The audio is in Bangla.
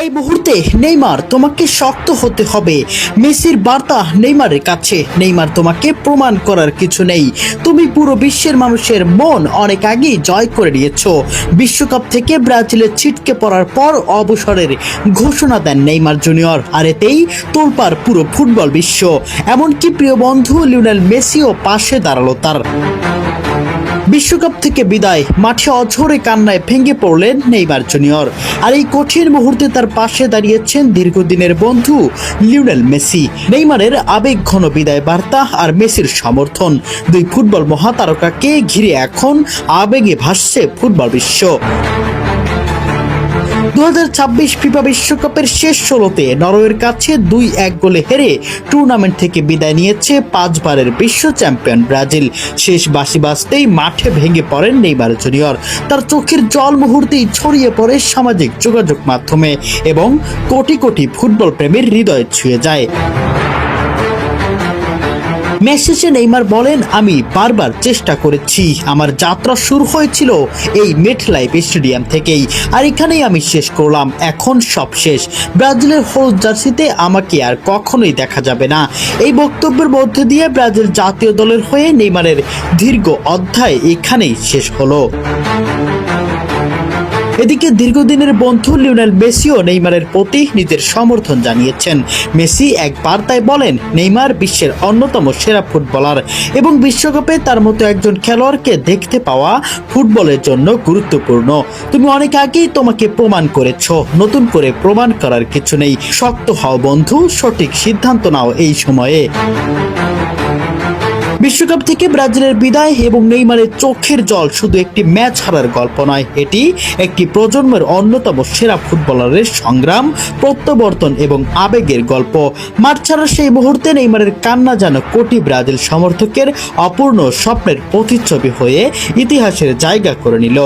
এই মুহূর্তে নেইমার তোমাকে শক্ত হতে হবে। মেসির বার্তা নেইমারের কাছে, নেইমার তোমাকে প্রমাণ করার কিছু নেই। তুমি পুরো বিশ্বের মানুষের মন অনেক আগেই জয় করে নিয়েছো। বিশ্বকাপ থেকে ব্রাজিলে ছিটকে পড়ার পর অবসরের ঘোষণা দেন নেইমার জুনিয়র, আর এতেই তোলপাড় পুরো ফুটবল বিশ্ব। এমনকি প্রিয় বন্ধু লিওনেল মেসিও পাশে দাঁড়ালো তার। বিশ্বকাপ থেকে বিদায়, মাঠে অঝরে কান্নায় ভেঙে পড়লেন নেইমার জুনিয়র। আর এই কঠিন মুহূর্তে তার পাশে দাঁড়িয়েছেন দীর্ঘদিনের বন্ধু লিওনেল মেসি। নেইমারের আবেগঘন বিদায় বার্তা আর মেসির সমর্থন, দুই ফুটবল মহাতারকাকে ঘিরে এখন আবেগে ভাসছে ফুটবল বিশ্ব। 2026 ফিফা বিশ্বকাপের শেষ 16তে নরওয়ের কাছে 2-1 গোলে হেরে টুর্নামেন্ট থেকে বিদায় নিয়েছে 5 বারের বিশ্ব চ্যাম্পিয়ন ব্রাজিল। শেষ বাঁশি বাজতেই মাঠে ভেঙে পড়েন নেইমার জুনিয়র। তার চোখের জল মুহূর্তেই ছড়িয়ে পড়ে সামাজিক যোগাযোগ মাধ্যমে এবং কোটি কোটি ফুটবল প্রেমীর হৃদয় ছুঁয়ে যায়। ম্যাচ শেষে নেইমার বলেন, আমি বারবার চেষ্টা করেছি। আমার যাত্রা শুরু হয়েছিল এই মেটলাইফ স্টেডিয়াম থেকেই, আর এখানেই আমি শেষ করলাম। এখন সব শেষ। ব্রাজিলের হলুদ জার্সিতে আমাকে আর কখনোই দেখা যাবে না। এই বক্তব্যের মধ্যে দিয়ে ব্রাজিল জাতীয় দলের হয়ে নেইমারের দীর্ঘ অধ্যায় এখানেই শেষ হলো। এদিকে দীর্ঘদিনের বন্ধু লিওনেল মেসিও নেইমারের প্রতি নিজের সমর্থন জানিয়েছেন। মেসি এক বার্তায় বলেন, নেইমার বিশ্বের অন্যতম সেরা ফুটবলার এবং বিশ্বকাপে তার মতো একজন খেলোয়াড়কে দেখতে পাওয়া ফুটবলের জন্য গুরুত্বপূর্ণ। তুমি অনেক আগেই তোমাকে প্রমাণ করেছো, নতুন করে প্রমাণ করার কিছু নেই। শক্ত হও বন্ধু, সঠিক সিদ্ধান্ত নাও এই সময়ে। বিশ্বকাপ থেকে ব্রাজিলের বিদায় এবং নেইমারের চোখের জল শুধু একটি ম্যাচ হারার গল্প নয়, এটি একটি প্রজন্মের অন্যতম সেরা ফুটবলারের সংগ্রাম, প্রত্যাবর্তন এবং আবেগের গল্প। মাঠ ছাড়ার সেই মুহূর্তে নেইমারের কান্না যেন কোটি ব্রাজিল সমর্থকের অপূর্ণ স্বপ্নের প্রতিচ্ছবি হয়ে ইতিহাসের জায়গা করে নিল।